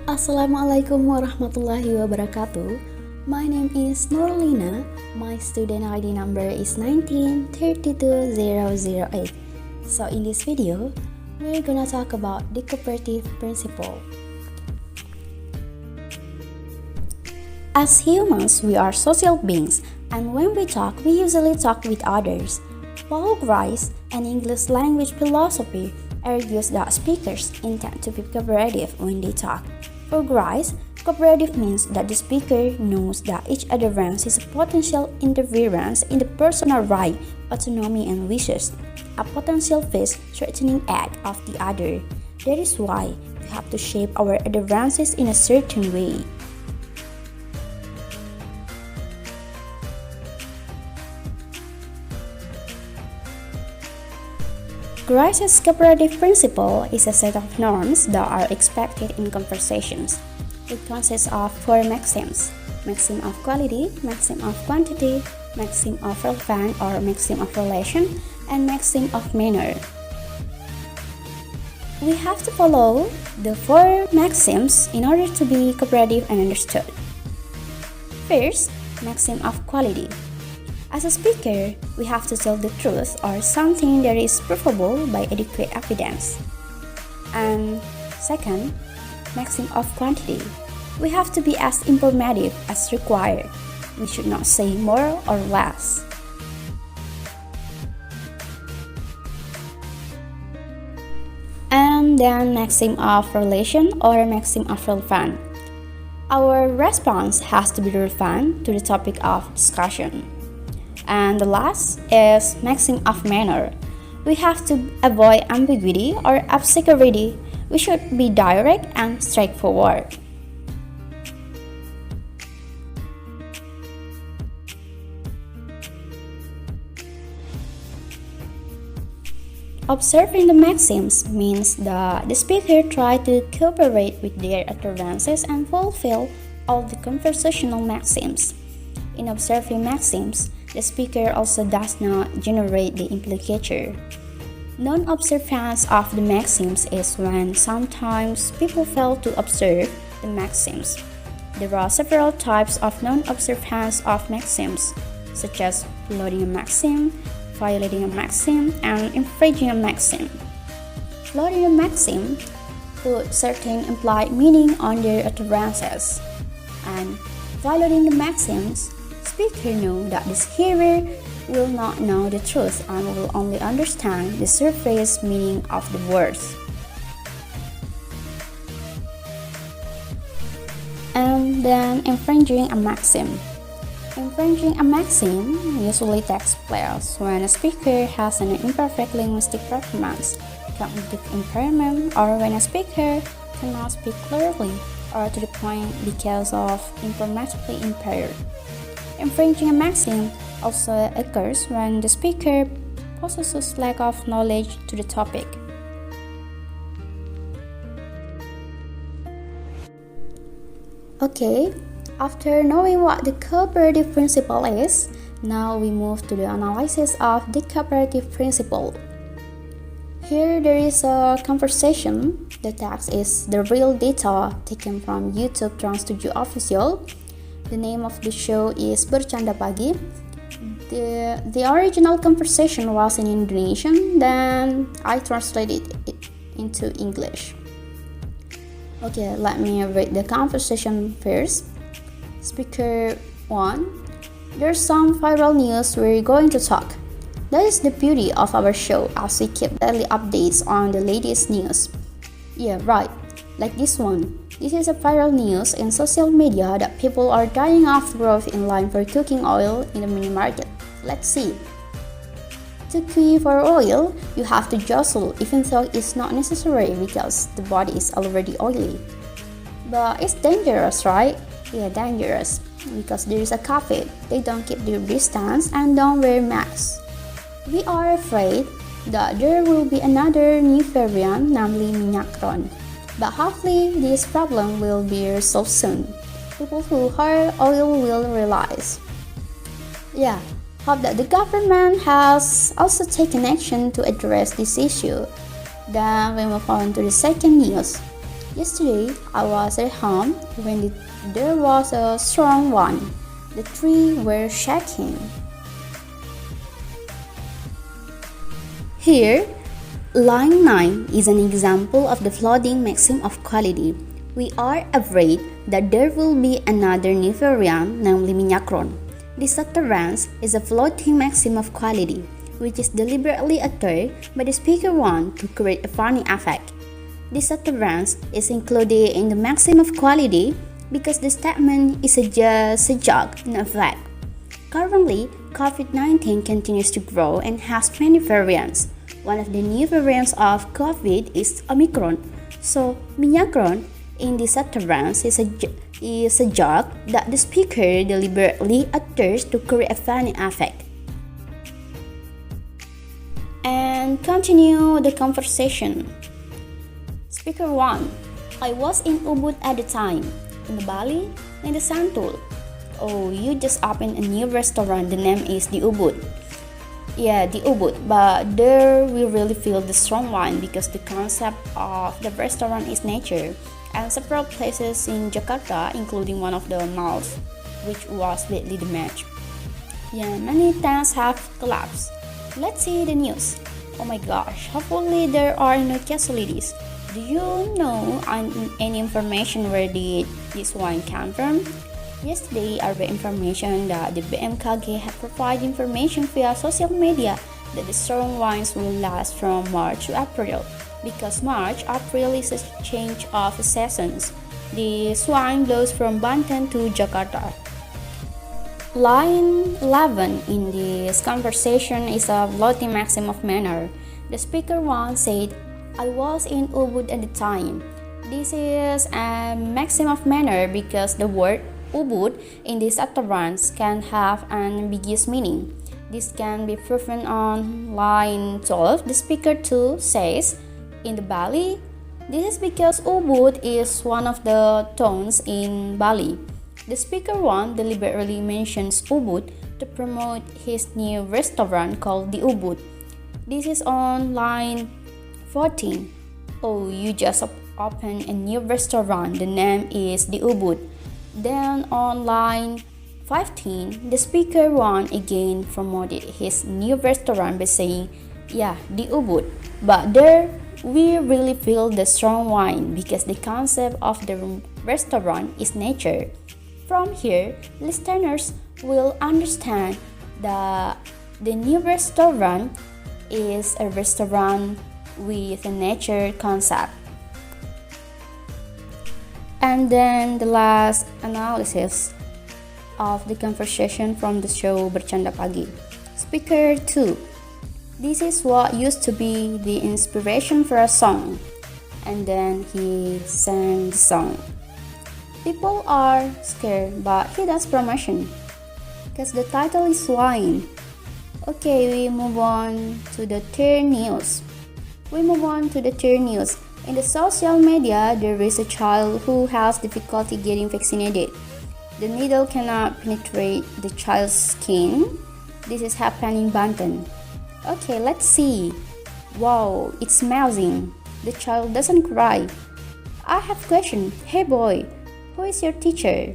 Assalamualaikum warahmatullahi wabarakatuh. My name is Nurlina. My student ID number is 1932008. So in this video, we're gonna talk about the cooperative principle. As humans, we are social beings, and when we talk, we usually talk with others. Paul Grice, an English language philosopher, argues that speakers intend to be cooperative when they talk. For Grice, cooperative means that the speaker knows that each utterance is a potential interference in the personal right, autonomy, and wishes, a potential face-threatening act of the other. That is why we have to shape our utterances in a certain way. Grice's cooperative principle is a set of norms that are expected in conversations. It consists of four maxims: maxim of quality, maxim of quantity, maxim of relevant or maxim of relation, and maxim of manner. We have to follow the four maxims in order to be cooperative and understood. First, maxim of quality. As a speaker, we have to tell the truth or something that is provable by adequate evidence. And second, maxim of quantity. We have to be as informative as required. We should not say more or less. And then maxim of relation or maxim of relevant. Our response has to be relevant to the topic of discussion. And the last is maxim of manner. We have to avoid ambiguity or obscurity. We should be direct and straightforward. Observing the maxims means that the speaker tries to cooperate with their utterances and fulfill all the conversational maxims. In observing maxims, the speaker also does not generate the implicature. Non-observance of the maxims is when sometimes people fail to observe the maxims. There are several types of non-observance of maxims, such as floating a maxim, violating a maxim, and infringing a maxim. Floating a maxim put certain implied meaning on their utterances, and violating the maxims, speaker know that this hearer will not know the truth and will only understand the surface meaning of the words. And then infringing a maxim. Infringing a maxim usually takes place when a speaker has an imperfect linguistic performance, cognitive impairment, or when a speaker cannot speak clearly or to the point because of informatically impaired. Infringing a maxim also occurs when the speaker possesses lack of knowledge to the topic. Okay, after knowing what the cooperative principle is, now we move to the analysis of the cooperative principle. Here there is a conversation. The text is the real data taken from YouTube Trans 7 Official. The name of the show is Bercanda Pagi. The original conversation was in Indonesian, then I translated it into English. Okay, let me read the conversation first. Speaker 1. There's some viral news we're going to talk. That is the beauty of our show, as we keep daily updates on the latest news. Yeah, right, like this one. This is a viral news in social media that people are dying of growth in line for cooking oil in the mini market. Let's see. To queue for oil, you have to jostle even though it's not necessary because the body is already oily. But it's dangerous, right? Yeah, dangerous. Because there is a cafe, they don't keep their distance and don't wear masks. We are afraid that there will be another new variant, namely Minyak-ron. But hopefully this problem will be resolved soon. People who hire oil will realize. Yeah, hope that the government has also taken action to address this issue. Then we move on to the second news. Yesterday, I was at home when there was a strong wind. The trees were shaking. Here, line 9 is an example of the floating maxim of quality. We are afraid that there will be another new variant, namely minyakron. This utterance is a floating maxim of quality, which is deliberately uttered by the speaker one to create a funny effect. This utterance is included in the maxim of quality because the statement is just a joke, not a fact. Currently, COVID-19 continues to grow and has many variants. One of the new variants of COVID is Omicron. So, minyakron in this utterance is a joke that the speaker deliberately utters to create a funny effect. And continue the conversation. Speaker 1. I was in Ubud at the time. In the Bali, in the Santul. Oh, you just opened a new restaurant. The name is the Ubud. Yeah, the Ubud. But there we really feel the strong wine because the concept of the restaurant is nature. And several places in Jakarta, including one of the malls, which was badly damaged. Yeah, many tents have collapsed. Let's see the news. Oh my gosh, hopefully there are no casualties. Do you know any information where did this wine come from? Yesterday, I read information that the BMKG had provided information via social media that the strong wines will last from March to April. Because March, April is a change of seasons. The wine blows from Banten to Jakarta. Line 11 in this conversation is a floating maxim of manner. The speaker one said, I was in Ubud at the time. This is a maxim of manner because the word Ubud in this utterance can have an ambiguous meaning. This can be proven on line 12. The speaker 2 says, in the Bali, this is because Ubud is one of the towns in Bali. The speaker 1 deliberately mentions Ubud to promote his new restaurant called the Ubud. This is on line 14. Oh, you just opened a new restaurant. The name is the Ubud. Then on line 15, the speaker 1 again promoted his new restaurant by saying, yeah, the Ubud. But there we really feel the strong wine because the concept of the restaurant is nature. From here, listeners will understand that the new restaurant is a restaurant with a nature concept. And then the last analysis of the conversation from the show Bercanda Pagi. Speaker 2. This is what used to be the inspiration for a song. And then he sang the song. People are scared, but he does promotion. Because the title is wine. Okay, we move on to the third news. In the social media, there is a child who has difficulty getting vaccinated. The needle cannot penetrate the child's skin. This is happening in Banten. Okay, let's see. Wow, it's amazing. The child doesn't cry. I have a question. Hey boy, who is your teacher?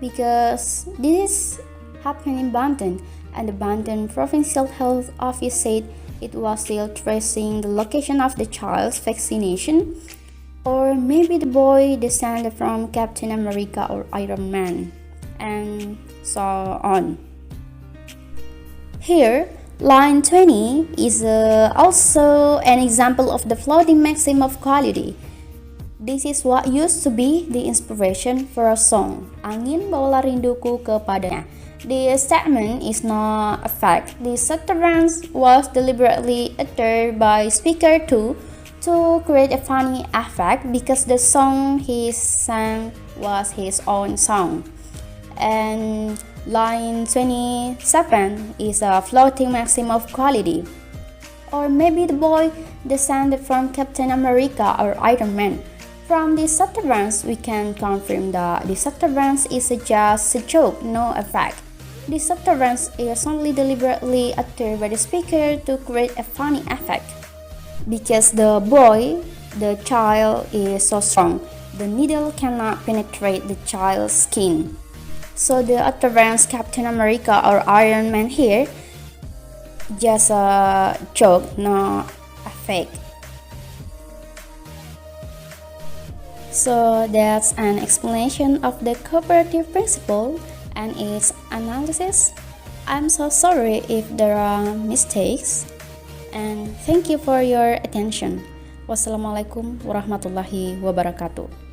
Because this happened in Banten, and the Banten Provincial Health Office said it was still tracing the location of the child's vaccination, or maybe the boy descended from Captain America or Iron Man, and so on. Here, line 20 is also an example of the floating maxim of quality. This is what used to be the inspiration for a song, Angin Bawalah Rinduku Kepadanya. The statement is not a fact. The utterance was deliberately uttered by speaker 2 to create a funny effect because the song he sang was his own song. And line 27 is a floating maxim of quality. Or maybe the boy descended from Captain America or Iron Man. From this utterance, we can confirm that this utterance is just a joke, no effect. This utterance is only deliberately uttered by the speaker to create a funny effect. Because the boy The child is so strong. The needle cannot penetrate the child's skin. So the utterance Captain America or Iron Man here just a joke, not a fake. So that's an explanation of the cooperative principle and its analysis. I'm so sorry if there are mistakes, and thank you for your attention. Wassalamualaikum warahmatullahi wabarakatuh.